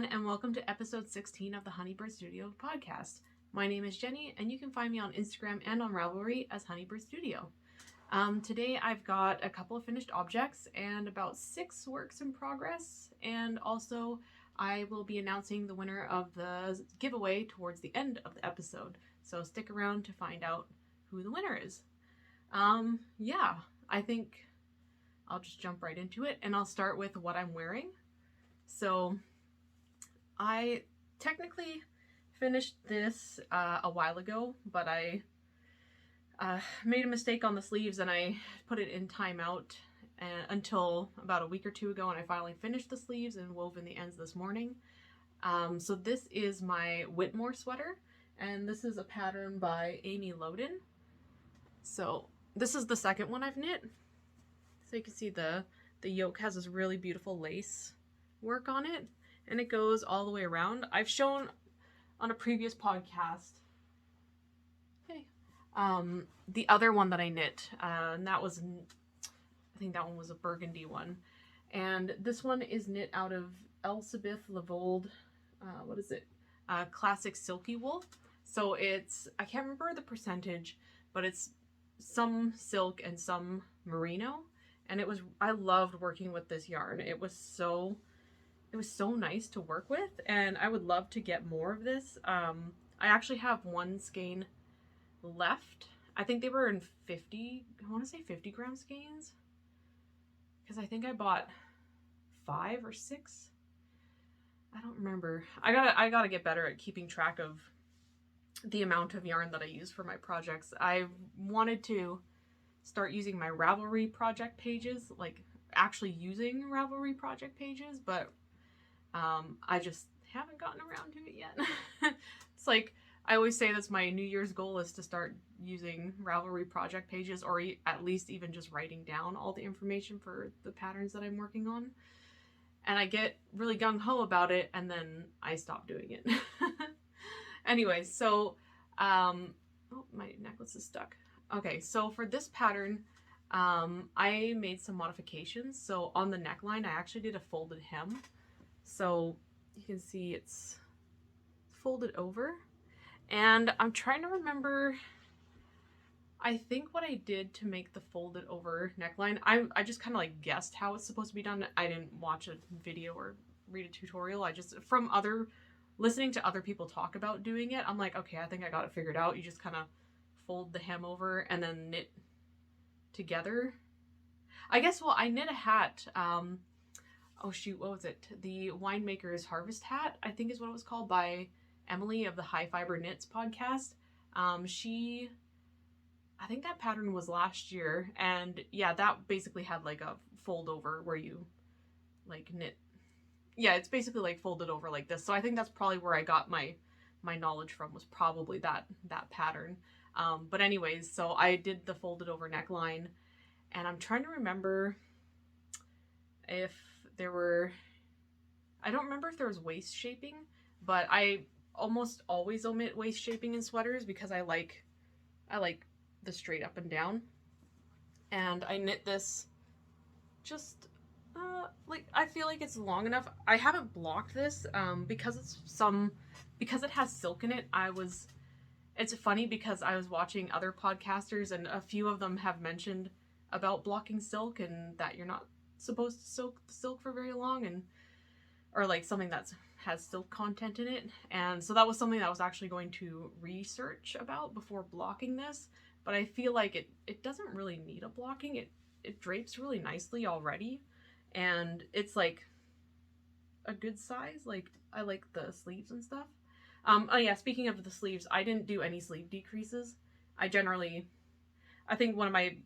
everyone, and welcome to episode 16 of the Honeybird Studio Podcast. My name is Jenny, and you can find me on Instagram and on Ravelry as Honeybird Studio. Today I've got a couple of finished objects and about 6 works in progress, and also I will be announcing the winner of the giveaway towards the end of the episode, so stick around to find out who the winner is. I think I'll just jump right into it, and I'll start with what I'm wearing. So I technically finished this a while ago, but I made a mistake on the sleeves and I put it in timeout until about a week or two ago, and I finally finished the sleeves and wove in the ends this morning. So this is my Whitmoor sweater, and this is a pattern by Lowden. So this is the second one I've knit. So you can see the yoke has this really beautiful lace work on it, and it goes all the way around. I've shown on a previous podcast the other one that I knit, and that was, I think that one was a burgundy one, and this one is knit out of Elizabeth Lavold, classic silky wool. So it's, I can't remember the percentage, but it's some silk and some merino, and I loved working with this yarn. It was so nice to work with, and I would love to get more of this. I actually have one skein left. I think they were in 50 gram skeins, because I think I bought 5 or 6. I don't remember. I gotta get better at keeping track of the amount of yarn that I use for my projects. I wanted to start using my Ravelry project pages, like actually using Ravelry project pages, but I just haven't gotten around to it yet. It's like, I always say that's my New Year's goal, is to start using Ravelry project pages, or at least even just writing down all the information for the patterns that I'm working on. And I get really gung-ho about it, and then I stop doing it. Anyway, so, oh, my necklace is stuck. Okay, so for this pattern, I made some modifications. So on the neckline, I actually did a folded hem. So you can see it's folded over, and I'm trying to remember, I think what I did to make the folded over neckline, I just kind of like guessed how it's supposed to be done. I didn't watch a video or read a tutorial. I just, listening to other people talk about doing it, I'm like, okay, I think I got it figured out. You just kind of fold the hem over and then knit together. I guess, well, I knit a hat, oh shoot, what was it? The Winemaker's Harvest Hat, I think is what it was called, by Emily of the High Fiber Knits podcast. I think that pattern was last year, and yeah, that basically had like a fold over where you like knit. Yeah, it's basically like folded over like this. So I think that's probably where I got my knowledge from, was probably that pattern. But anyways, so I did the folded over neckline, and I'm trying to remember if there were, I don't remember if there was waist shaping, but I almost always omit waist shaping in sweaters because I like the straight up and down. And I knit this just I feel like it's long enough. I haven't blocked this because it has silk in it. It's funny because I was watching other podcasters, and a few of them have mentioned about blocking silk, and that you're not supposed to soak the silk for very long, or like something that has silk content in it. And so that was something that I was actually going to research about before blocking this, but I feel like it doesn't really need a blocking. It drapes really nicely already, and it's like a good size. Like, I like the sleeves and stuff. Oh yeah, speaking of the sleeves, I didn't do any sleeve decreases. I think one of my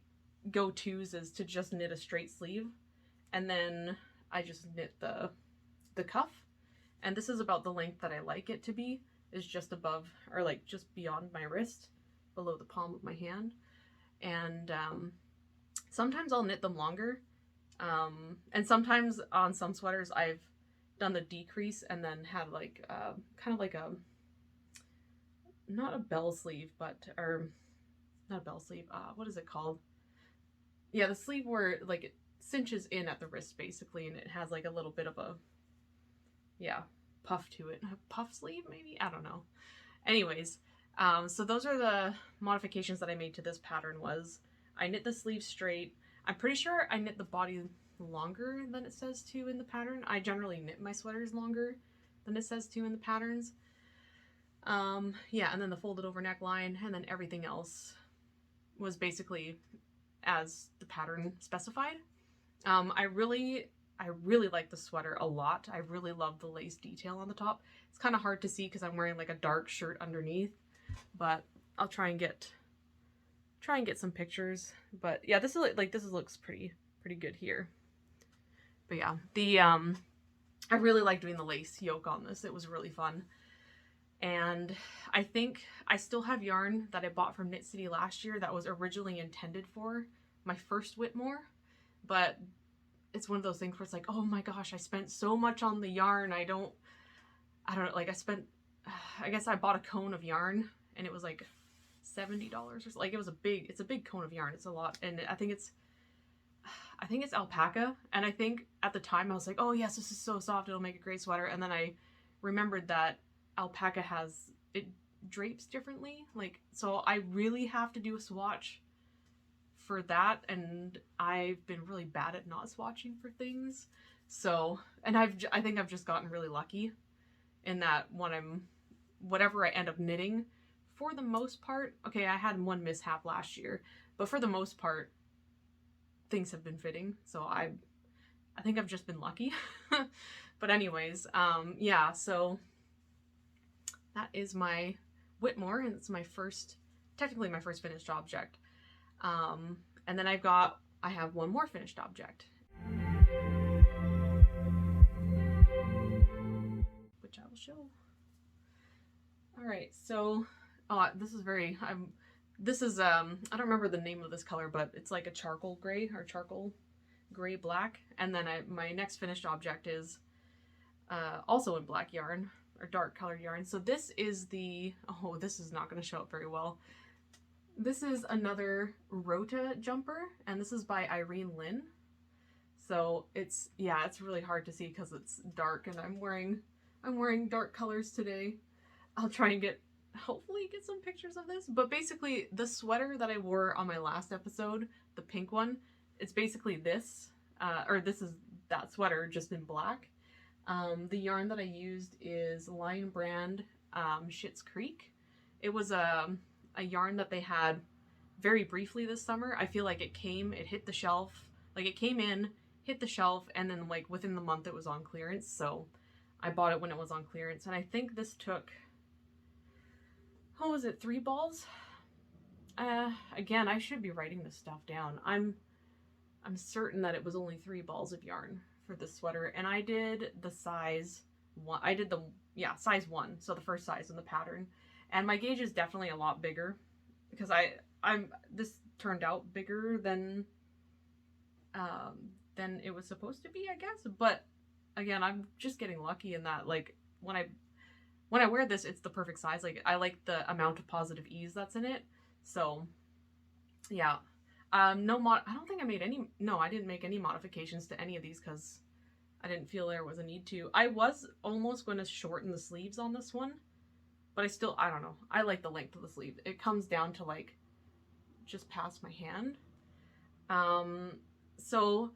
go-tos is to just knit a straight sleeve, and then I just knit the cuff, and this is about the length that I like it to be, is just above, or like just beyond my wrist, below the palm of my hand. And sometimes I'll knit them longer, and sometimes on some sweaters I've done the decrease and then had like kind of like a, not a bell sleeve, but, or not a bell sleeve, what is it called? Yeah, the sleeve where like it cinches in at the wrist basically, and it has like a little bit of a, yeah, puff to it. A puff sleeve, maybe? I don't know. Anyways, so those are the modifications that I made to this pattern. Was I knit the sleeve straight. I'm pretty sure I knit the body longer than it says to in the pattern. I generally knit my sweaters longer than it says to in the patterns. Yeah, and then the folded over neckline, and then everything else was basically as the pattern specified. I really like the sweater a lot. I really love the lace detail on the top. It's kind of hard to see because I'm wearing like a dark shirt underneath, but I'll try and get some pictures. But yeah, this looks pretty good here. But yeah, I really like doing the lace yoke on this. It was really fun. And I think I still have yarn that I bought from Knit City last year that was originally intended for my first Whitmoor, but it's one of those things where it's like, oh my gosh, I spent so much on the yarn. I don't know, like I guess I bought a cone of yarn and it was like $70 or so. Like it's a big cone of yarn. It's a lot. And I think it's alpaca. And I think at the time I was like, oh yes, this is so soft. It'll make a great sweater. And then I remembered that alpaca it drapes differently. Like, so I really have to do a swatch for that, and I've been really bad at not swatching for things. So, and I think I've just gotten really lucky in that whatever I end up knitting, for the most part, okay, I had one mishap last year, but for the most part, things have been fitting. So I think I've just been lucky. But anyways, yeah, so that is my Whitmoor, and it's technically my first finished object. And then I have one more finished object, which I will show. All right, so, this is I don't remember the name of this color, but it's like a charcoal gray or charcoal gray black. And then my next finished object is, also in black yarn or dark colored yarn. So this is this is not going to show up very well. This is another Rota jumper, and this is by Irene Lin. So it's really hard to see because it's dark, and I'm wearing dark colors today. I'll try and hopefully get some pictures of this. But basically, the sweater that I wore on my last episode, the pink one, it's basically this, or this is that sweater just in black. The yarn that I used is Lion Brand Schitt's Creek. It was a yarn that they had very briefly this summer. I feel like it hit the shelf, like it came in, hit the shelf, and then like within the month it was on clearance. So I bought it when it was on clearance, and I think this took, what was it, 3 balls? Again, I should be writing this stuff down. I'm certain that it was only 3 balls of yarn for this sweater, and I did the size 1. I did size 1, so the first size in the pattern. And my gauge is definitely a lot bigger because this turned out bigger than it was supposed to be, I guess. But again, I'm just getting lucky in that, like, when I wear this, it's the perfect size. Like, I like the amount of positive ease that's in it. So yeah. I don't think I didn't make any modifications to any of these because I didn't feel there was a need to. I was almost going to shorten the sleeves on this one, but I don't know. I like the length of the sleeve. It comes down to like just past my hand. So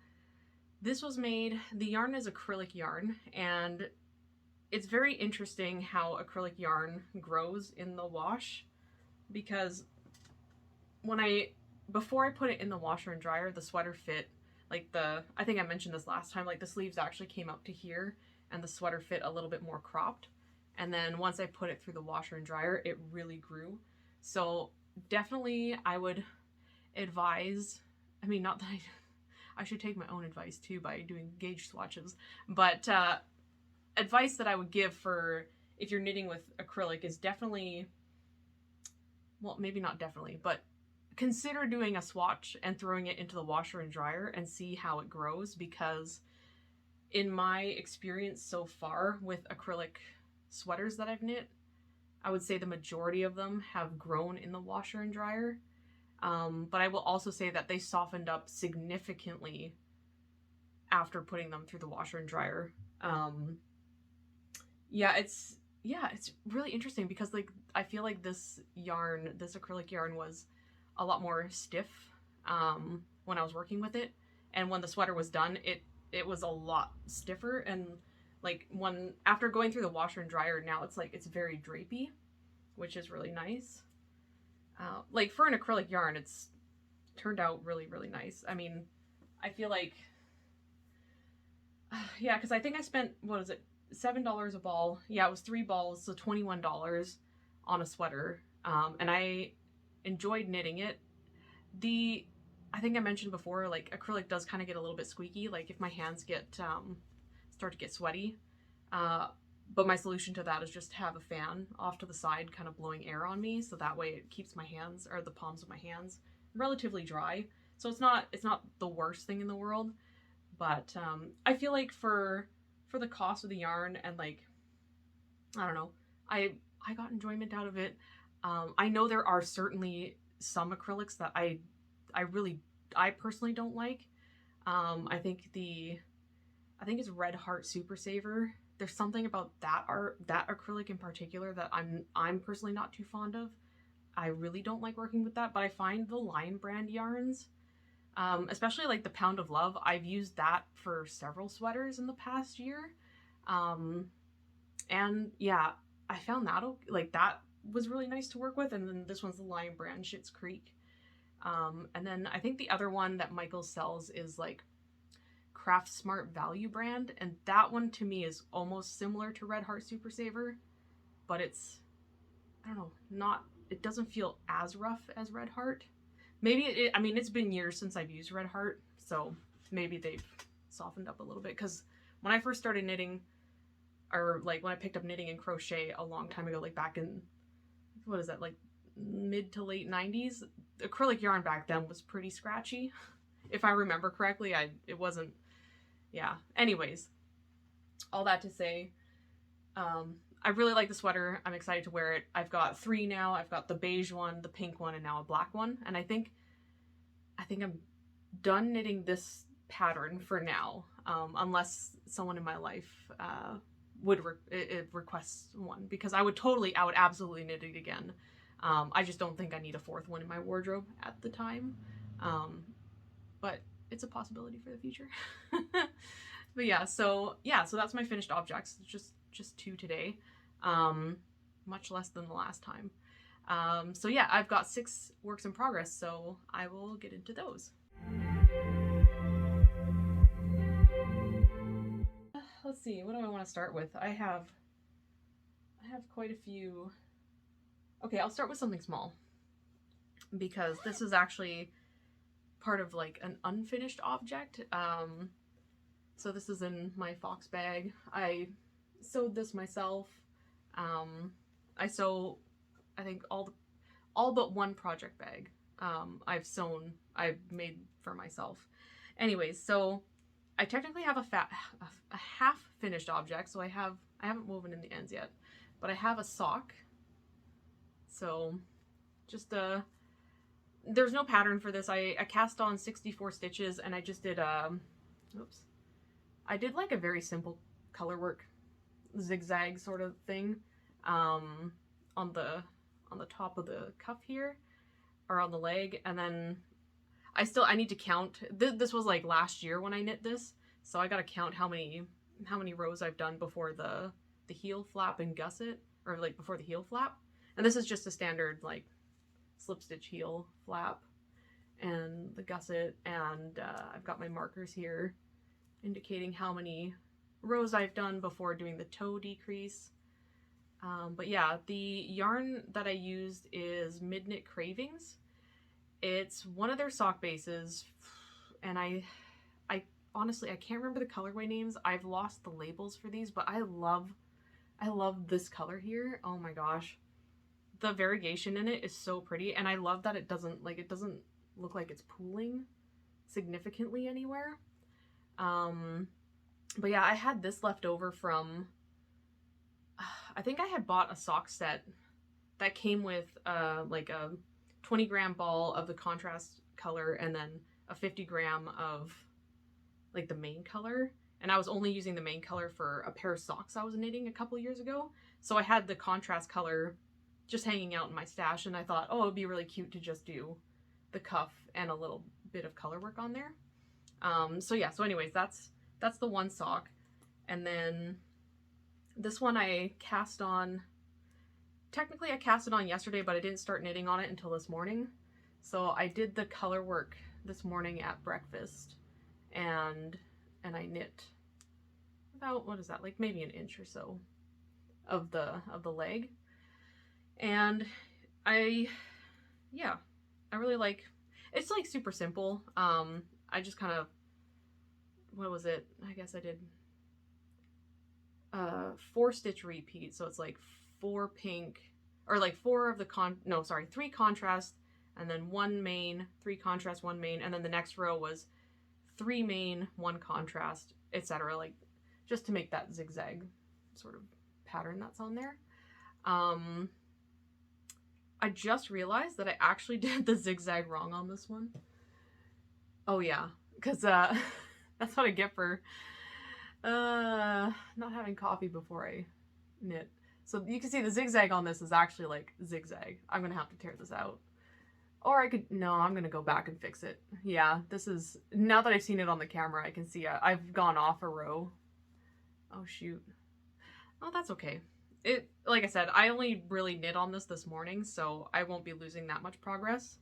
this was made, the yarn is acrylic yarn, and it's very interesting how acrylic yarn grows in the wash, because before I put it in the washer and dryer, the sweater fit, like I think I mentioned this last time, like the sleeves actually came up to here and the sweater fit a little bit more cropped. And then once I put it through the washer and dryer, it really grew. So definitely I would advise, I mean, not that I should take my own advice too by doing gauge swatches, but advice that I would give for if you're knitting with acrylic is definitely, well, maybe not definitely, but consider doing a swatch and throwing it into the washer and dryer and see how it grows, because in my experience so far with acrylic sweaters that I've knit, I would say the majority of them have grown in the washer and dryer. But I will also say that they softened up significantly after putting them through the washer and dryer. yeah, it's really interesting because like I feel like this acrylic yarn was a lot more stiff when I was working with it, and when the sweater was done, it was a lot stiffer, and like when after going through the washer and dryer, now it's like it's very drapey, which is really nice. Like for an acrylic yarn, it's turned out really, really nice. I mean, I feel like yeah, because I think I spent, what is it, $7 a ball. Yeah, it was 3 balls, so $21 on a sweater. And I enjoyed knitting it. I think I mentioned before, like acrylic does kind of get a little bit squeaky, like if my hands start to get sweaty. But my solution to that is just have a fan off to the side, kind of blowing air on me, so that way it keeps my hands, or the palms of my hands, relatively dry. So it's not the worst thing in the world. But I feel like for the cost of the yarn and like, I don't know, I got enjoyment out of it. I know there are certainly some acrylics that I personally don't like. I think it's Red Heart Super Saver. There's something about that acrylic in particular that I'm personally not too fond of. I really don't like working with that, but I find the Lion brand yarns, especially like the Pound of Love, I've used that for several sweaters in the past year. And yeah, I found that like that was really nice to work with. And then this one's the Lion brand, Schitt's Creek. And then I think the other one that Michael sells is like Craft Smart Value brand, and that one to me is almost similar to Red Heart Super Saver, but it's, I don't know, it doesn't feel as rough as Red Heart. Maybe I mean, it's been years since I've used Red Heart, so maybe they've softened up a little bit, because when I first started knitting, or like when I picked up knitting and crochet a long time ago, like back in, what is that, like mid to late 90s, acrylic yarn back then was pretty scratchy. If I remember correctly, it wasn't, yeah. Anyways, all that to say, I really like the sweater. I'm excited to wear it. I've got 3 now. I've got the beige one, the pink one, and now a black one. And I think I'm done knitting this pattern for now, unless someone in my life would request one, because I would absolutely knit it again. I just don't think I need a 4th one in my wardrobe at the time. But it's a possibility for the future. But yeah, so that's my finished objects. Just 2 today. Much less than the last time. So yeah, I've got 6 works in progress, so I will get into those. Let's see, what do I want to start with? I have quite a few. Okay, I'll start with something small, because this is actually part of like an unfinished object. So this is in my Fox bag. I sewed this myself. I sew, I think all but one project bag I've made for myself. Anyways, so I technically have a half finished object, so I haven't woven in the ends yet, but I have a sock. So just there's no pattern for this. I cast on 64 stitches, and I just did I did like a very simple color work zigzag sort of thing on the top of the cuff here, or on the leg, and then I need to count. This was like last year when I knit this, so I gotta count how many rows I've done before the heel flap and gusset, or like before the heel flap. And this is just a standard like slip stitch heel flap and the gusset, and I've got my markers here indicating how many rows I've done before doing the toe decrease. But yeah, the yarn that I used is Midknit Cravings. It's one of their sock bases, and I honestly, I can't remember the colorway names. I've lost the labels for these, but I love this color here. Oh my gosh. The variegation in it is so pretty, and I love that it doesn't look like it's pooling significantly anywhere. But yeah, I had this left over from, I think I had bought a sock set that came with like a 20-gram ball of the contrast color, and then a 50-gram of like the main color. and I was only using the main color for a pair of socks I was knitting a couple years ago. So I had the contrast color just hanging out in my stash, and I thought, oh, it would be really cute to just do the cuff and a little bit of color work on there. So yeah, so anyways, that's the one sock. And then this one I cast on, technically I cast it on yesterday, but I didn't start knitting on it until this morning. So I did the color work this morning at breakfast, and I knit about, what is that, like maybe an inch or so of the leg. And I really like, it's like super simple. I just kind of, what was it? I guess I did 4 stitch repeat. So it's like 4 pink, or like 4 of the 3 contrast, and then 1 main, 3 contrast, 1 main, and then the next row was 3 main, 1 contrast, etc. Like just to make that zigzag sort of pattern that's on there. I just realized that I actually did the zigzag wrong on this one. Oh yeah, because that's what I get for not having coffee before I knit. So you can see the zigzag on this is actually like zigzag. I'm gonna have to tear this out. Or I could, no, I'm gonna go back and fix it. Yeah, this is, now that I've seen it on the camera, I can see I've gone off a row. Oh shoot. Oh, that's okay. It, like I said, I only really knit on this morning, so I won't be losing that much progress.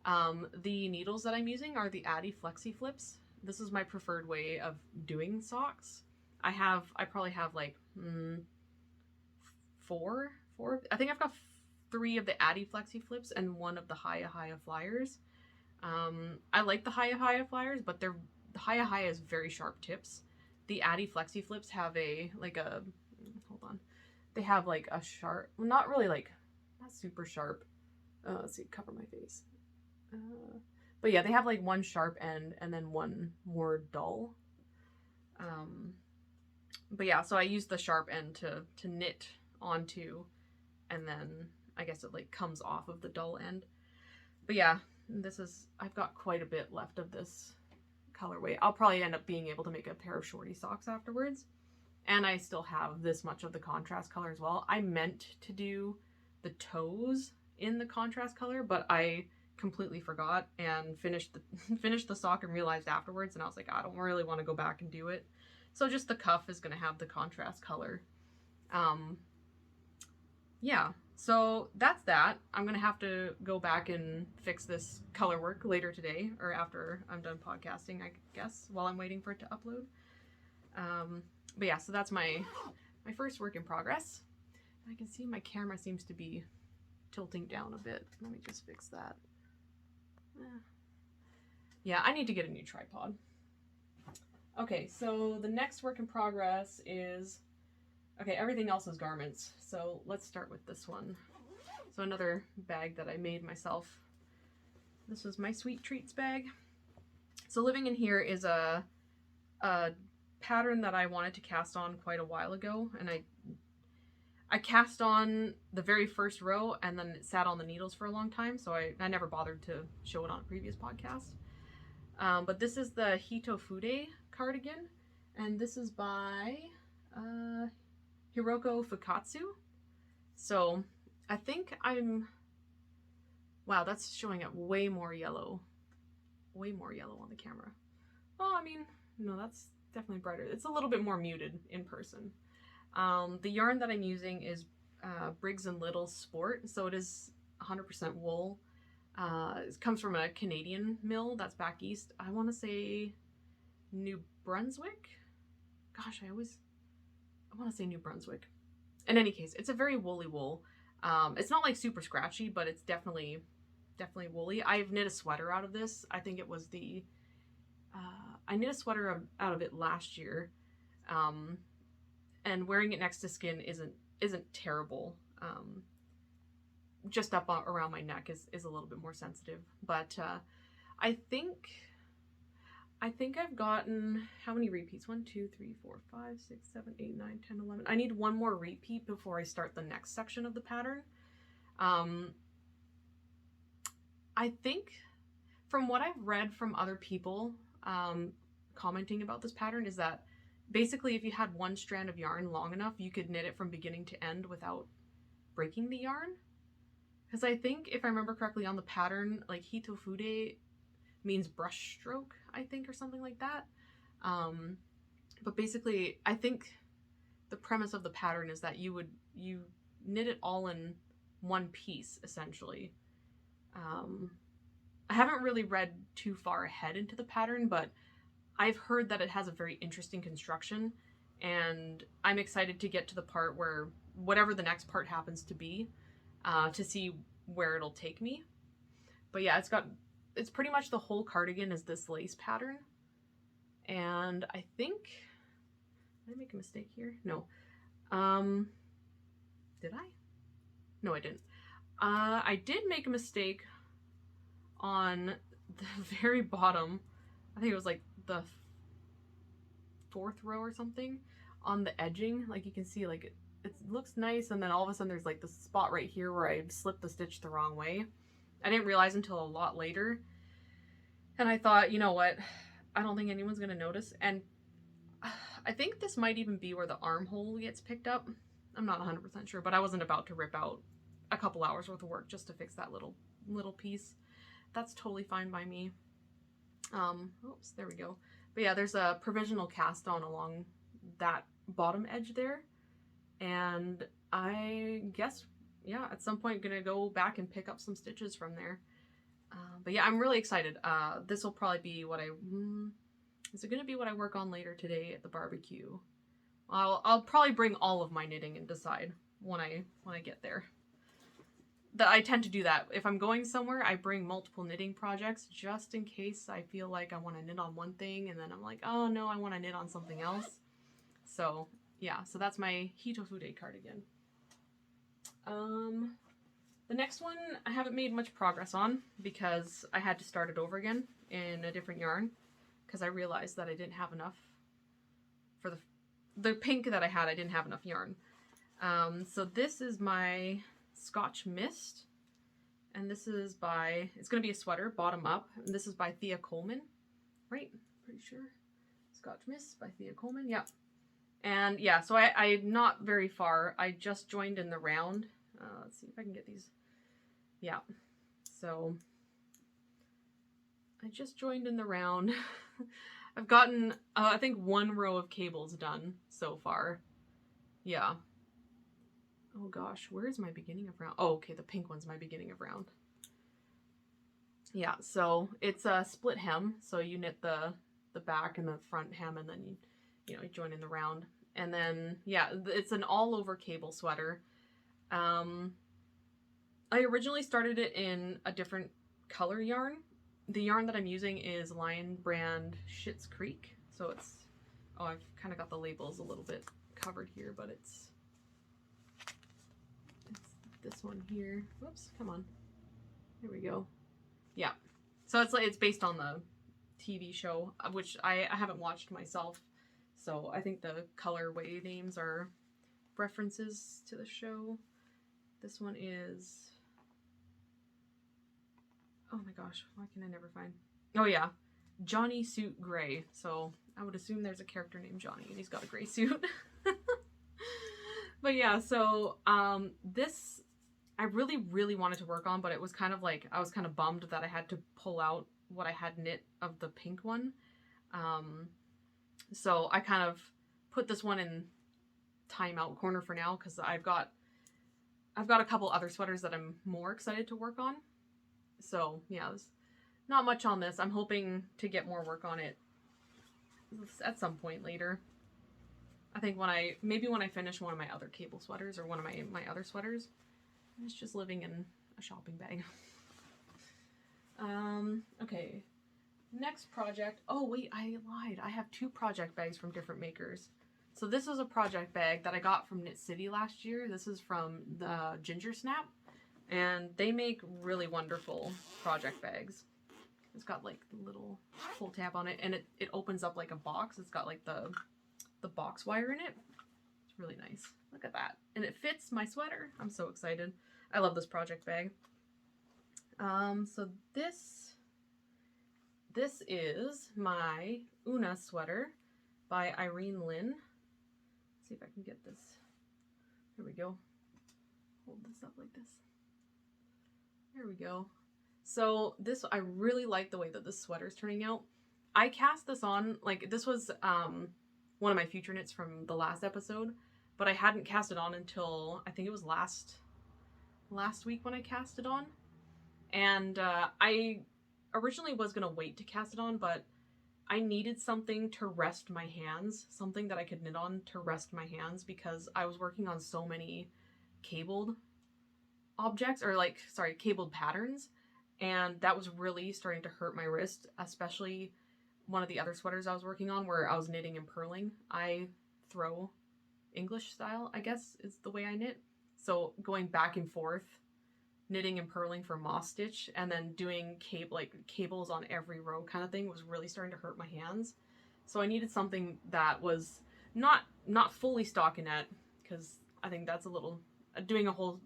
The needles that I'm using are the Addi Flexi Flips. This is my preferred way of doing socks. I probably have like 4, I think I've got 3 of the Addi Flexi Flips and 1 of the Hiya Flyers. I like the Hiya Flyers, but the Hiya is very sharp tips. The Addi Flexi Flips have hold on. They have like a sharp, not really like, not super sharp. Let's see, cover my face. But yeah, they have like 1 sharp end and then 1 more dull. But yeah, so I use the sharp end to knit onto, and then I guess it like comes off of the dull end. But yeah, I've got quite a bit left of this colorway. I'll probably end up being able to make a pair of shorty socks afterwards. And I still have this much of the contrast color as well. I meant to do the toes in the contrast color, but I completely forgot and finished the sock and realized afterwards, and I was like, I don't really want to go back and do it. So just the cuff is going to have the contrast color. Yeah, so that's that. I'm going to have to go back and fix this color work later today, or after I'm done podcasting, I guess, while I'm waiting for it to upload. But yeah, so that's my first work in progress. I can see my camera seems to be tilting down a bit. Let me just fix that. Yeah, I need to get a new tripod. Okay, so the next work in progress is, okay, everything else is garments. So let's start with this one. So another bag that I made myself. This is my sweet treats bag. So living in here is a pattern that I wanted to cast on quite a while ago, and I cast on the very first row and then it sat on the needles for a long time, so I never bothered to show it on a previous podcast. But this is the Hitofude cardigan, and this is by Hiroko Fukatsu. So I think wow, that's showing up way more yellow on the camera. Oh, I mean, no, that's definitely brighter. It's a little bit more muted in person. The yarn that I'm using is Briggs & Little Sport, so it is 100% wool. It comes from a Canadian mill that's back east. I want to say New Brunswick? Gosh, I want to say New Brunswick. In any case, it's a very woolly wool. It's not like super scratchy, but it's definitely woolly. I've knit a sweater out of this. I think it was I knit a sweater out of it last year. And wearing it next to skin isn't terrible. Just up around my neck is a little bit more sensitive. But I think I've gotten, how many repeats? 1, 2, 3, 4, 5, 6, 7, 8, 9, 10, 11. I need 1 more repeat before I start the next section of the pattern. I think from what I've read from other people commenting about this pattern is that basically if you had one strand of yarn long enough, you could knit it from beginning to end without breaking the yarn. Because I think, if I remember correctly on the pattern, like Hitofude means brush stroke, I think, or something like that. But basically, I think the premise of the pattern is that you knit it all in one piece, essentially. I haven't really read too far ahead into the pattern, but I've heard that it has a very interesting construction, and I'm excited to get to the part where whatever the next part happens to be, to see where it'll take me. But yeah, it's pretty much the whole cardigan is this lace pattern. And I think, did I make a mistake here? No. Did I? No, I didn't. I did make a mistake on the very bottom. I think it was like the 4th row or something on the edging. Like you can see, like it looks nice, and then all of a sudden there's like this spot right here where I slipped the stitch the wrong way. I didn't realize until a lot later, and I thought, you know what, I don't think anyone's gonna notice. And I think this might even be where the armhole gets picked up. I'm not 100% sure, but I wasn't about to rip out a couple hours worth of work just to fix that little piece. That's totally fine by me. Oops, there we go. But yeah, there's a provisional cast on along that bottom edge there. And I guess, yeah, at some point gonna go back and pick up some stitches from there. But yeah, I'm really excited. This will probably be what is it gonna be what I work on later today at the barbecue? I'll probably bring all of my knitting and decide when I get there. I tend to do that. If I'm going somewhere, I bring multiple knitting projects just in case I feel like I want to knit on one thing and then I'm like, oh no, I want to knit on something else. So yeah, so that's my Hitofude cardigan. The next one I haven't made much progress on because I had to start it over again in a different yarn because I realized that I didn't have enough for the pink that I had. I didn't have enough yarn. So this is my Scotch Mist, and this is by, it's going to be a sweater, bottom up, and this is by Thea Colman, right? Pretty sure. Scotch Mist by Thea Colman, yeah. And yeah, so I'm not very far. I just joined in the round. Let's see if I can get these. Yeah, so I just joined in the round. I've gotten, I think 1 row of cables done so far. Yeah. Oh gosh, where is my beginning of round? Oh, okay, the pink one's my beginning of round. Yeah, so it's a split hem, so you knit the back and the front hem, and then you join in the round. And then yeah, it's an all over cable sweater. I originally started it in a different color yarn. The yarn that I'm using is Lion brand Schitt's Creek. So it's, oh, I've kind of got the labels a little bit covered here, but it's this one here. Whoops, come on. There we go. Yeah. So it's based on the TV show, which I haven't watched myself. So I think the colorway names are references to the show. This one is, oh my gosh, why can I never find? Oh yeah, Johnny Suit Gray. So I would assume there's a character named Johnny and he's got a gray suit. But yeah, so this I really wanted to work on, but it was kind of like, I was kind of bummed that I had to pull out what I had knit of the pink one. So I kind of put this one in timeout corner for now because I've got a couple other sweaters that I'm more excited to work on. So yeah, there's not much on this. I'm hoping to get more work on it at some point later. I think maybe when I finish one of my other cable sweaters or one of my other sweaters. It's just living in a shopping bag. Okay. Next project. Oh wait, I lied. I have 2 project bags from different makers. So this is a project bag that I got from Knit City last year. This is from the Ginger Snap. And they make really wonderful project bags. It's got like the little pull tab on it, and it opens up like a box. It's got like the box wire in it. It's really nice. Look at that. And it fits my sweater. I'm so excited. I love this project bag. So this is my Una sweater. by Irene Lin. Let's see if I can get this. There we go. Hold this up like this. There we go. So this, I really like the way that this sweater is turning out. I cast this on, like this was one of my future knits from the last episode, but I hadn't cast it on until I think it was last week when I cast it on. And I originally was going to wait to cast it on, but I needed something to rest my hands, something that I could knit on to rest my hands, because I was working on so many cabled objects, or like, sorry, cabled patterns, and that was really starting to hurt my wrist, especially one of the other sweaters I was working on where I was knitting and purling. I throw English style, I guess, is the way I knit. So going back and forth, knitting and purling for moss stitch, and then doing cables on every row kind of thing was really starting to hurt my hands. So I needed something that was not fully stockinette, because I think that's a little, doing a whole,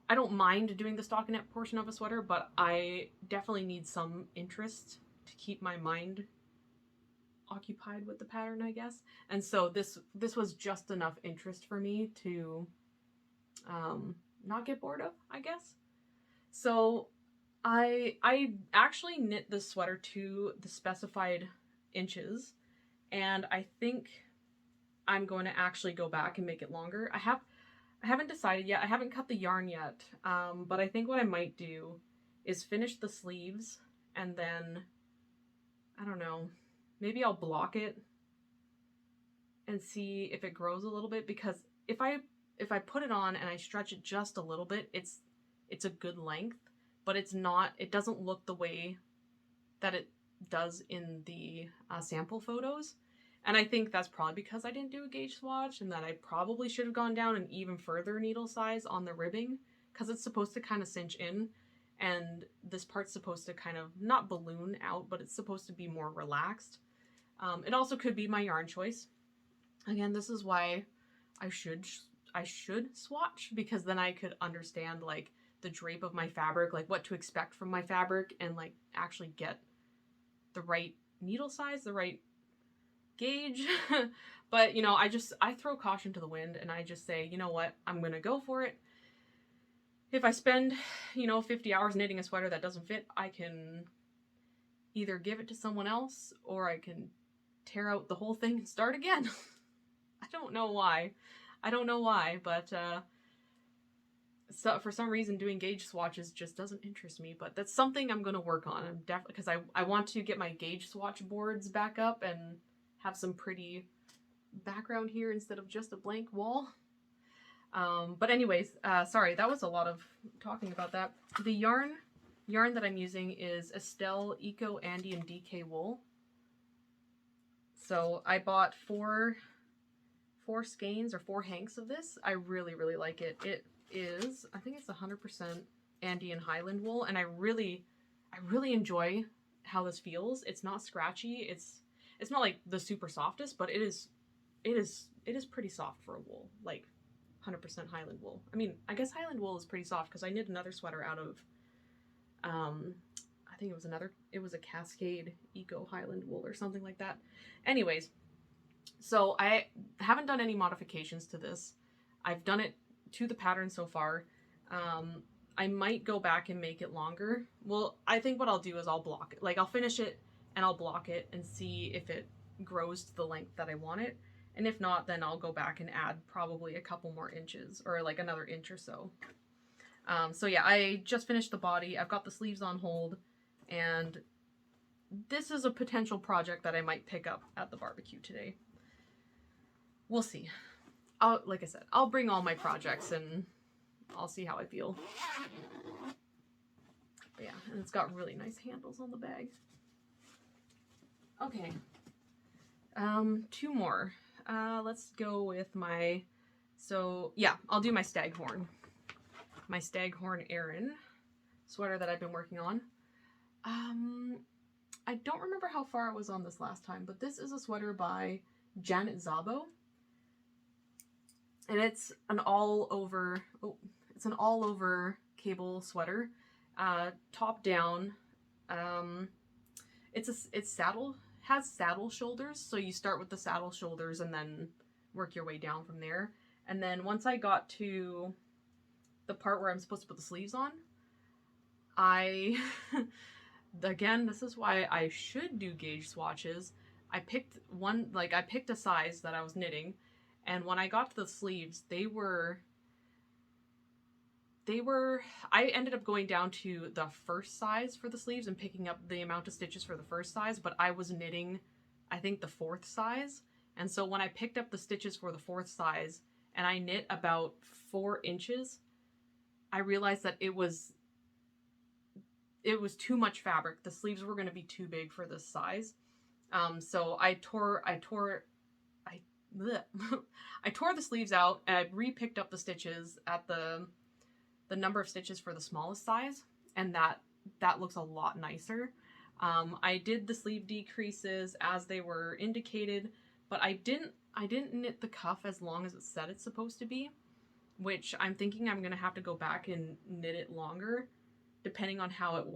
I don't mind doing the stockinette portion of a sweater, but I definitely need some interest to keep my mind occupied with the pattern, I guess. And so this was just enough interest for me to not get bored of, I guess. So I actually knit this sweater to the specified inches, and I think I'm going to actually go back and make it longer. I haven't decided yet. I haven't cut the yarn yet, but I think what I might do is finish the sleeves, and then, I don't know, maybe I'll block it and see if it grows a little bit, because if I put it on and I stretch it just a little bit, it's a good length, but it doesn't look the way that it does in the sample photos. And I think that's probably because I didn't do a gauge swatch, and that I probably should have gone down an even further needle size on the ribbing, because it's supposed to kind of cinch in, and this part's supposed to kind of not balloon out, but it's supposed to be more relaxed. It also could be my yarn choice. Again, this is why I should swatch, because then I could understand like the drape of my fabric, like what to expect from my fabric, and like actually get the right needle size, the right gauge. But you know, I throw caution to the wind, and I just say, you know what, I'm gonna go for it. If I spend, 50 hours knitting a sweater that doesn't fit, I can either give it to someone else, or I can tear out the whole thing and start again. I don't know why, but so for some reason doing gauge swatches just doesn't interest me, but that's something I'm going to work on. I'm definitely, because I want to get my gauge swatch boards back up and have some pretty background here instead of just a blank wall. But anyways, sorry, that was a lot of talking about that. The yarn that I'm using is Estelle Eco Andean DK wool. So I bought four skeins or 4 hanks of this. I really, really like it. It is, I think it's 100% Andean Highland wool, and I really enjoy how this feels. It's not scratchy. It's not like the super softest, but it is pretty soft for a wool, like 100% Highland wool. I mean, I guess Highland wool is pretty soft because I knit another sweater out of, I think it was a Cascade Eco Highland wool or something like that. Anyways, so I haven't done any modifications to this. I've done it to the pattern so far. I might go back and make it longer. Well, I think what I'll do is I'll block it. Like, I'll finish it and I'll block it and see if it grows to the length that I want it. And if not, then I'll go back and add probably a couple more inches, or like another inch or so. So yeah, I just finished the body. I've got the sleeves on hold, and this is a potential project that I might pick up at the barbecue today. We'll see. Like I said, I'll bring all my projects and I'll see how I feel. But yeah, and it's got really nice handles on the bag. Okay. 2 more. Let's go with I'll do my Staghorn. My Staghorn Aran sweater that I've been working on. I don't remember how far it was on this last time, but this is a sweater by Szabo. And it's an all over cable sweater, top down. It's saddle has saddle shoulders. So you start with the saddle shoulders and then work your way down from there. And then once I got to the part where I'm supposed to put the sleeves on, again, this is why I should do gauge swatches. I picked a size that I was knitting, and when I got to the sleeves, I ended up going down to the first size for the sleeves and picking up the amount of stitches for the first size, but I was knitting, I think, the 4th size. And so when I picked up the stitches for the 4th size and I knit about 4 inches, I realized that it was too much fabric. The sleeves were going to be too big for this size. So I tore the sleeves out, and I re-picked up the stitches at the number of stitches for the smallest size, and that looks a lot nicer. I did the sleeve decreases as they were indicated, but I didn't knit the cuff as long as it said it's supposed to be, which I'm thinking I'm gonna have to go back and knit it longer, depending on how it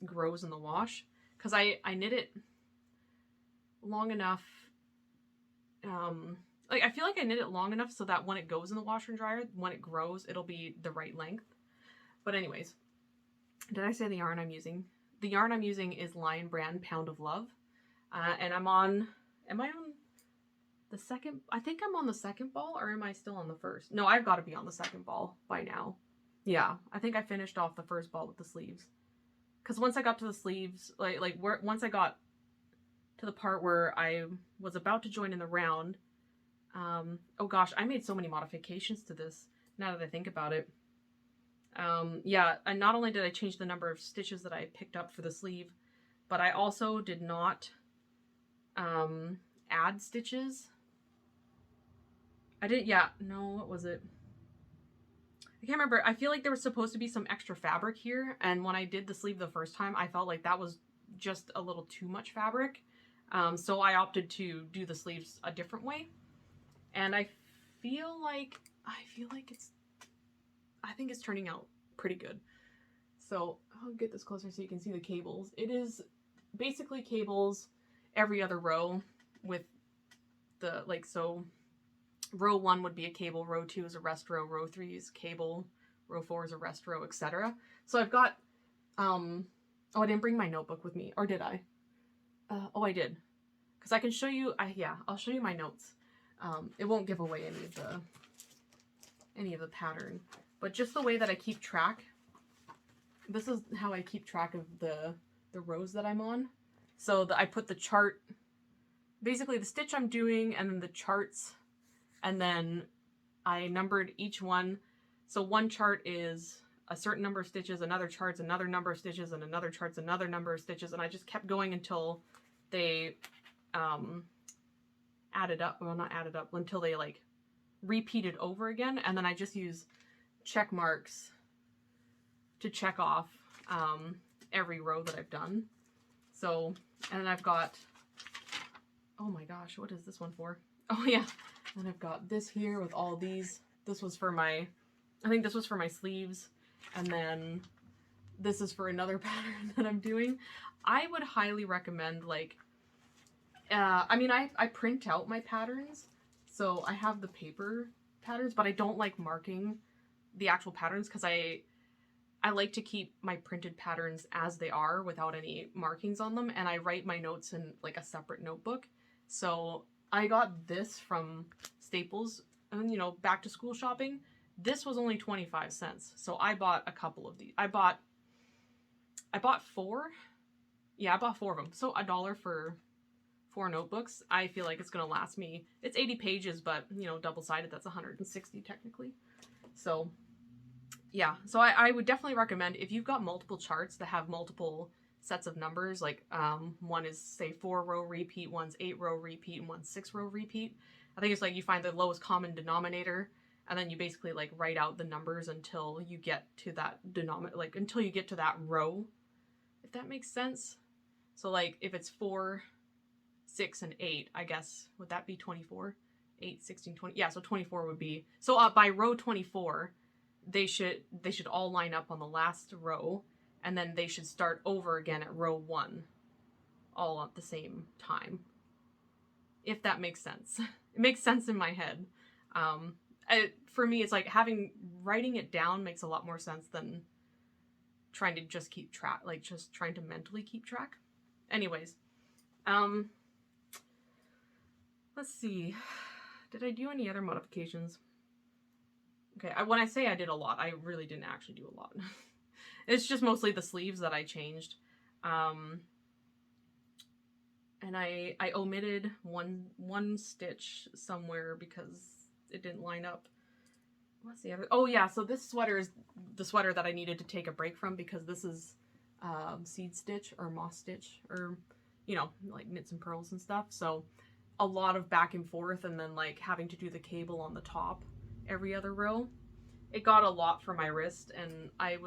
grows in the wash, because I knit it long enough. I feel like I knit it long enough so that when it goes in the washer and dryer, when it grows, it'll be the right length. But anyways, did I say the yarn I'm using? The yarn I'm using is Lion Brand Pound of Love. And am I on the second? I think I'm on the second ball, or am I still on the first? No, I've got to be on the second ball by now. Yeah, I think I finished off the first ball with the sleeves. Because once I got to the sleeves, once I got to the part where I was about to join in the round, oh gosh, I made so many modifications to this now that I think about it. Yeah, and not only did I change the number of stitches that I picked up for the sleeve, but I also did not add stitches. What was it? I can't remember. I feel like there was supposed to be some extra fabric here, and when I did the sleeve the first time, I felt like that was just a little too much fabric. So I opted to do the sleeves a different way. And I think it's turning out pretty good. So I'll get this closer so you can see the cables. It is basically cables every other row with the, so row 1 would be a cable, row 2 is a rest row, row 3 is cable, row 4 is a rest row, etc. So I've got, oh, I didn't bring my notebook with me, or did I? Oh, I did. Because I can show you, I'll show you my notes. It won't give away any of the pattern, but just the way that I keep track. This is how I keep track of the rows that I'm on. So I put the chart, basically the stitch I'm doing, and then the charts, and then I numbered each one. So one chart is a certain number of stitches, another chart's another number of stitches, and another chart's another number of stitches, and I just kept going until they added up, well, not added up, until they repeated over again. And then I just use check marks to check off every row that I've done. So, and then I've got, oh my gosh, what is this one for? Oh yeah, and I've got this here with all these. This was for I think this was for my sleeves, and then this is for another pattern that I'm doing. I would highly recommend, I print out my patterns, so I have the paper patterns, but I don't like marking the actual patterns because I like to keep my printed patterns as they are without any markings on them, and I write my notes in a separate notebook. So I got this from Staples, and back to school shopping. This was only 25 cents, so I bought a couple of these. I bought 4. Yeah, I bought 4 of them, so $1 for 4 notebooks. I feel like it's gonna last me. It's 80 pages, but double-sided, that's 160 technically. So yeah, so I would definitely recommend, if you've got multiple charts that have multiple sets of numbers, one is say 4-row repeat, one's 8-row repeat, and one's 6-row repeat. I think it's you find the lowest common denominator, and then you basically write out the numbers until you get to that until you get to that row, if that makes sense. So if it's 4, 6, and 8, I guess, would that be 24? 8, 16, 20. Yeah, so 24 would be, so by row 24, they should all line up on the last row, and then they should start over again at row 1 all at the same time. If that makes sense. It makes sense in my head. For me, it's like writing it down makes a lot more sense than trying to just keep track, like just trying to mentally keep track. Anyways, let's see. Did I do any other modifications? Okay, when I say I did a lot, I really didn't actually do a lot. It's just mostly the sleeves that I changed. And I omitted one stitch somewhere because it didn't line up. What's the other? Oh yeah, so this sweater is the sweater that I needed to take a break from because this is seed stitch or moss stitch, or you know, like knits and pearls and stuff. So a lot of back and forth, and then like having to do the cable on the top every other row. It got a lot for my wrist, and I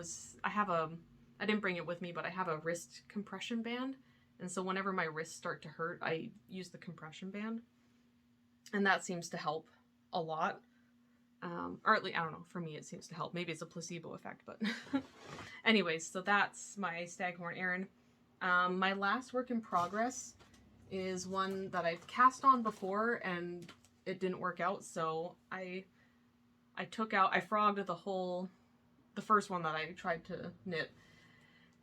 didn't bring it with me, but I have a wrist compression band. And so whenever my wrists start to hurt, I use the compression band. And that seems to help a lot. Or at least, I don't know, for me it seems to help. Maybe it's a placebo effect, but... Anyways, so that's my Staghorn Aran. My last work in progress is one that I've cast on before, and it didn't work out, so I frogged the first one that I tried to knit.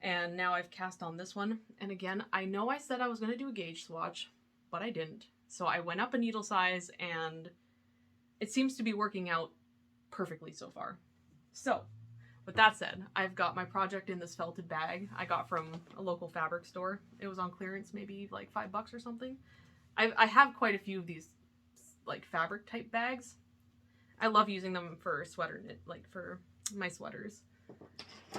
And now I've cast on this one. And again, I know I said I was going to do a gauge swatch, but I didn't. So I went up a needle size, and it seems to be working out perfectly so far. So, with that said, I've got my project in this felted bag I got from a local fabric store. It was on clearance, maybe like $5 or something. I have quite a few of these like fabric type bags. I love using them for sweater knit, like for my sweaters.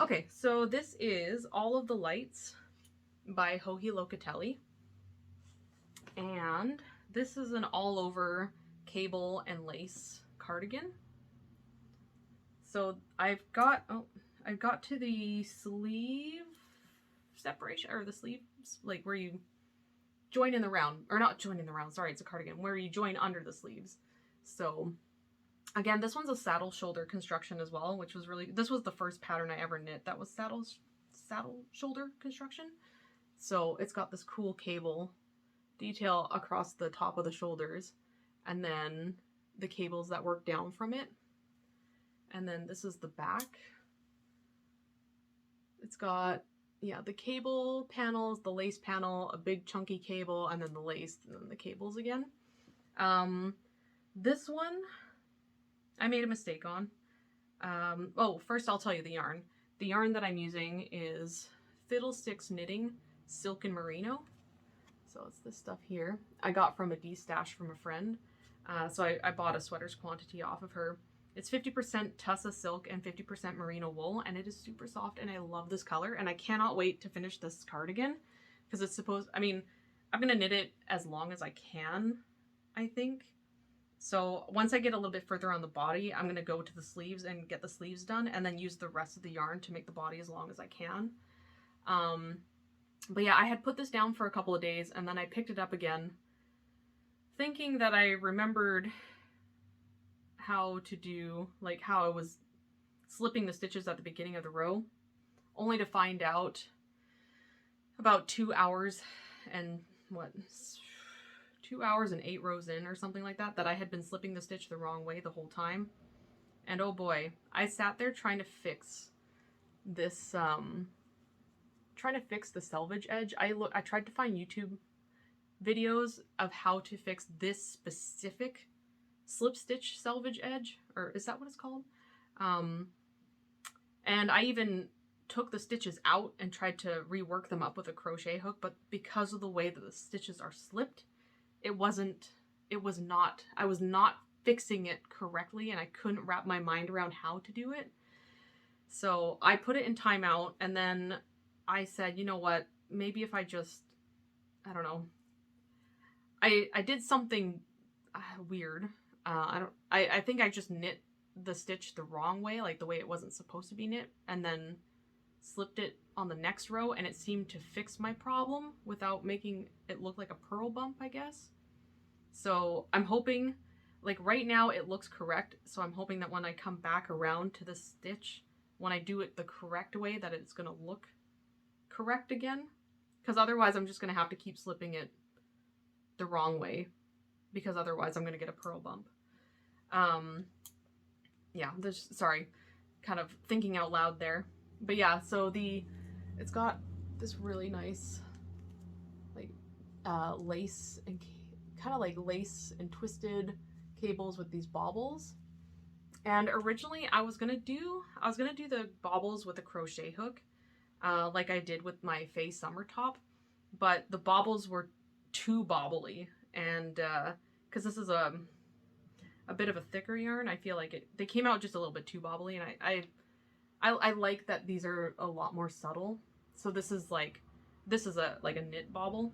Okay, so this is All of the Lights by Locatelli. And this is an all over cable and lace cardigan. So I've got to the sleeve separation, or the sleeves, like where you join in the round, or not join in the round, sorry, it's a cardigan, where you join under the sleeves. So again, this one's a saddle shoulder construction as well, which was this was the first pattern I ever knit that was saddle shoulder construction. So it's got this cool cable detail across the top of the shoulders, and then the cables that work down from it. And then this is the back. It's got, yeah, the cable panels, the lace panel, a big chunky cable, and then the lace, and then the cables again. This one I made a mistake on. Oh, first I'll tell you the yarn. The yarn that I'm using is Fiddlesticks Knitting Silk and Merino. So it's this stuff here. I got from a D-stash from a friend. So I bought a sweater's quantity off of her. It's 50% Tussa silk and 50% merino wool, and it is super soft, and I love this color, and I cannot wait to finish this cardigan, because it's I mean, I'm going to knit it as long as I can, I think. So once I get a little bit further on the body, I'm going to go to the sleeves and get the sleeves done, and then use the rest of the yarn to make the body as long as I can. But yeah, I had put this down for a couple of days, and then I picked it up again, thinking that I remembered how to do, like how I was slipping the stitches at the beginning of the row, only to find out about 2 hours and 2 hours and 8 rows in or something like that, that I had been slipping the stitch the wrong way the whole time. And oh boy, I sat there trying to fix this, trying to fix the selvage edge. I tried to find YouTube videos of how to fix this specific slip stitch selvage edge, or is that what it's called? And I even took the stitches out and tried to rework them up with a crochet hook, but because of the way that the stitches are slipped, I was not fixing it correctly, and I couldn't wrap my mind around how to do it. So I put it in timeout, and then I said, you know what, maybe if I just, I don't know, I did something weird. I think I just knit the stitch the wrong way, like the way it wasn't supposed to be knit, and then slipped it on the next row, and it seemed to fix my problem without making it look like a purl bump, I guess. So I'm hoping, like right now it looks correct, so I'm hoping that when I come back around to the stitch, when I do it the correct way, that it's gonna look correct again. because otherwise I'm just going to have to keep slipping it the wrong way, because otherwise I'm going to get a purl bump. Yeah, sorry, kind of thinking out loud there. But yeah, so it's got this really nice like lace and kind of like lace and twisted cables with these baubles. And originally I was gonna do the baubles with a crochet hook, like I did with my Faye Summer top, but the baubles were too bobbly, and because this is a bit of a thicker yarn, I feel like they came out just a little bit too bobbly, and I like that these are a lot more subtle. So this is a knit bauble.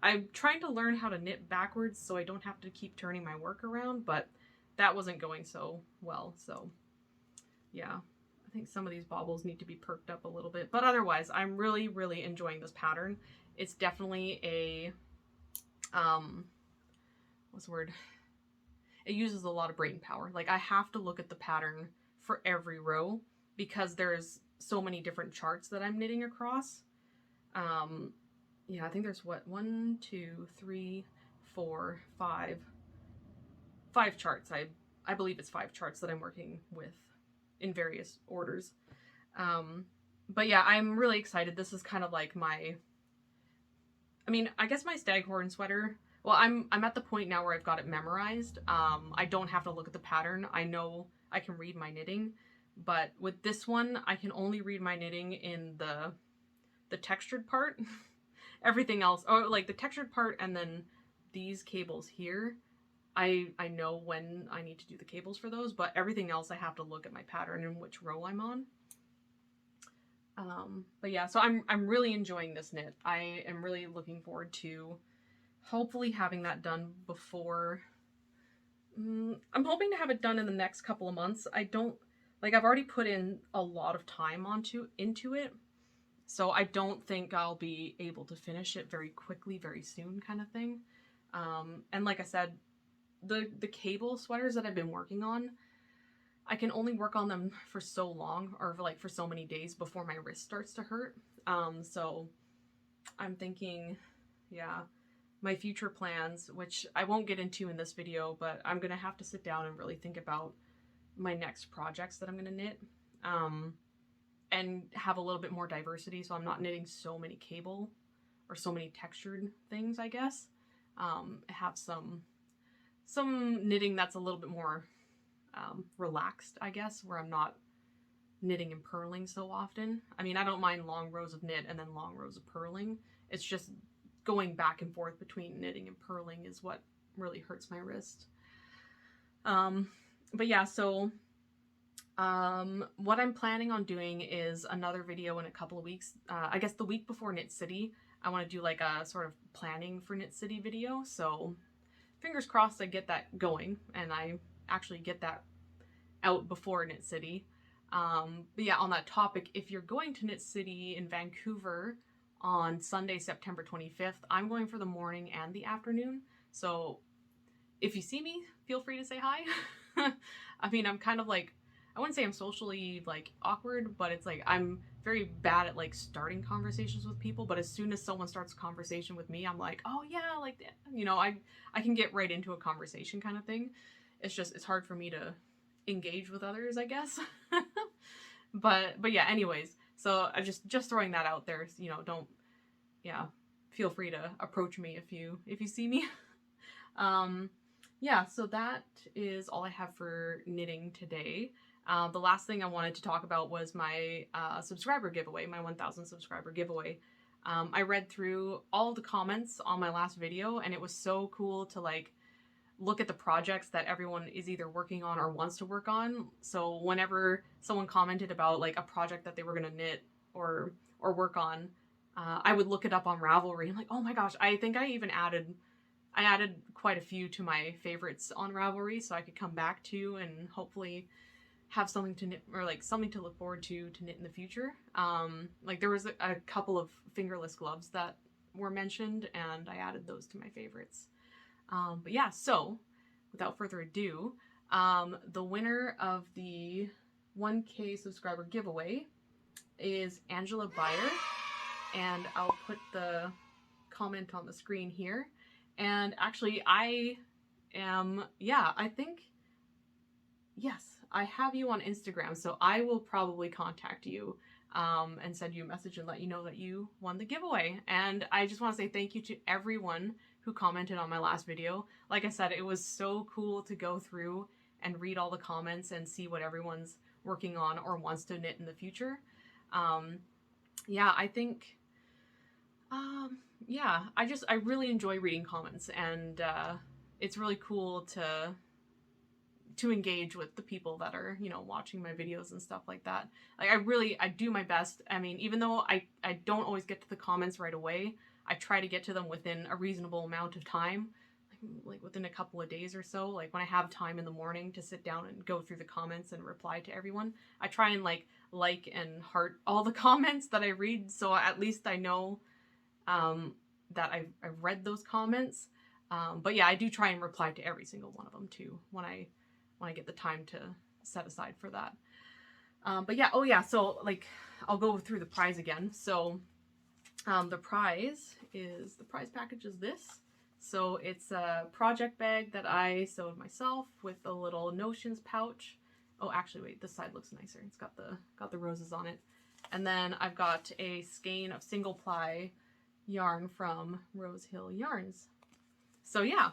I'm trying to learn how to knit backwards so I don't have to keep turning my work around, but that wasn't going so well. So yeah, I think some of these baubles need to be perked up a little bit, but otherwise I'm really, really enjoying this pattern. It's definitely a, what's the word? It uses a lot of brain power. Like, I have to look at the pattern for every row because there's so many different charts that I'm knitting across. Yeah, I think there's 1, 2, 3, 4, 5 charts. I believe it's 5 charts that I'm working with in various orders. But yeah, I'm really excited. This is kind of like I guess my Staghorn sweater. Well, I'm at the point now where I've got it memorized. I don't have to look at the pattern. I know I can read my knitting, but with this one, I can only read my knitting in the textured part. Everything else, or like the textured part, and then these cables here, I know when I need to do the cables for those, but everything else I have to look at my pattern and which row I'm on. But yeah, so I'm really enjoying this knit. I am really looking forward to hopefully having that done before. I'm hoping to have it done in the next couple of months. I've already put in a lot of time into it, so I don't think I'll be able to finish it very quickly, very soon, kind of thing. And like I said, the cable sweaters that I've been working on, I can only work on them for so long, or for so many days before my wrist starts to hurt. So I'm thinking, yeah, my future plans, which I won't get into in this video, but I'm gonna have to sit down and really think about my next projects that I'm gonna knit, and have a little bit more diversity, so I'm not knitting so many cable or so many textured things, I guess. Have some knitting that's a little bit more relaxed, I guess, where I'm not knitting and purling so often. I mean, I don't mind long rows of knit and then long rows of purling. It's just going back and forth between knitting and purling is what really hurts my wrist. But yeah, so what I'm planning on doing is another video in a couple of weeks. I guess the week before Knit City, I want to do like a sort of planning for Knit City video. So fingers crossed I get that going and I actually get that out before Knit City. But yeah, on that topic, if you're going to Knit City in Vancouver on Sunday, September 25th, I'm going for the morning and the afternoon. So if you see me, feel free to say hi. I mean, I'm kind of like, I wouldn't say I'm socially like awkward, but it's like I'm very bad at like starting conversations with people. But as soon as someone starts a conversation with me, I'm like, oh yeah, like, you know, I can get right into a conversation kind of thing. It's hard for me to engage with others, I guess. but yeah, anyways, so I just throwing that out there, you know, feel free to approach me if you see me. Yeah, so that is all I have for knitting today. The last thing I wanted to talk about was my subscriber giveaway, my 1,000 subscriber giveaway. I read through all of the comments on my last video, and it was so cool to like look at the projects that everyone is either working on or wants to work on. So whenever someone commented about like a project that they were going to knit or work on, I would look it up on Ravelry and like, oh my gosh, I think I even added quite a few to my favorites on Ravelry, so I could come back to and hopefully have something to knit, or like something to look forward to knit in the future. Like there was a couple of fingerless gloves that were mentioned, and I added those to my favorites. But yeah, so without further ado, the winner of the 1K subscriber giveaway is Angela Byer, and I'll put the comment on the screen here. And actually I think, yes, I have you on Instagram, so I will probably contact you and send you a message and let you know that you won the giveaway. And I just want to say thank you to everyone who commented on my last video. Like I said, it was so cool to go through and read all the comments and see what everyone's working on or wants to knit in the future. Yeah, I think, yeah, I really enjoy reading comments, and it's really cool to engage with the people that are, you know, watching my videos and stuff like that. Like, I do my best. I mean, even though I don't always get to the comments right away, I try to get to them within a reasonable amount of time, like within a couple of days or so. Like, when I have time in the morning to sit down and go through the comments and reply to everyone, I try and like and heart all the comments that I read, so at least I know that I've read those comments. But yeah, I do try and reply to every single one of them too when I get the time to set aside for that. But yeah, oh yeah, so like I'll go through the prize again. So the prize package is this. So it's a project bag that I sewed myself with a little notions pouch. Oh, actually, wait, this side looks nicer. It's got the roses on it. And then I've got a skein of single ply yarn from Rose Hill Yarns. So yeah,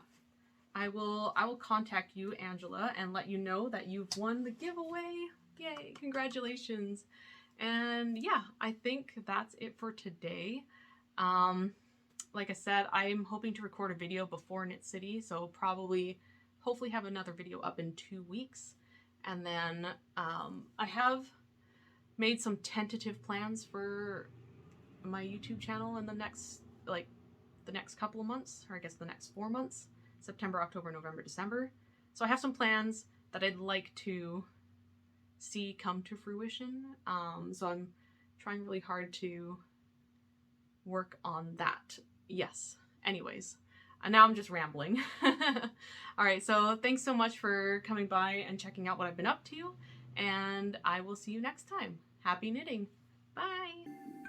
I will contact you, Angela, and let you know that you've won the giveaway. Yay, congratulations. And yeah, I think that's it for today. Like I said, I'm hoping to record a video before Knit City, so hopefully have another video up in 2 weeks. And then I have made some tentative plans for my YouTube channel in the next couple of months, or I guess the next 4 months, September, October, November, December. So I have some plans that I'd like to see come to fruition. So I'm trying really hard to work on that. Yes. Anyways, now I'm just rambling. All right, so thanks so much for coming by and checking out what I've been up to, and I will see you next time. Happy knitting. Bye.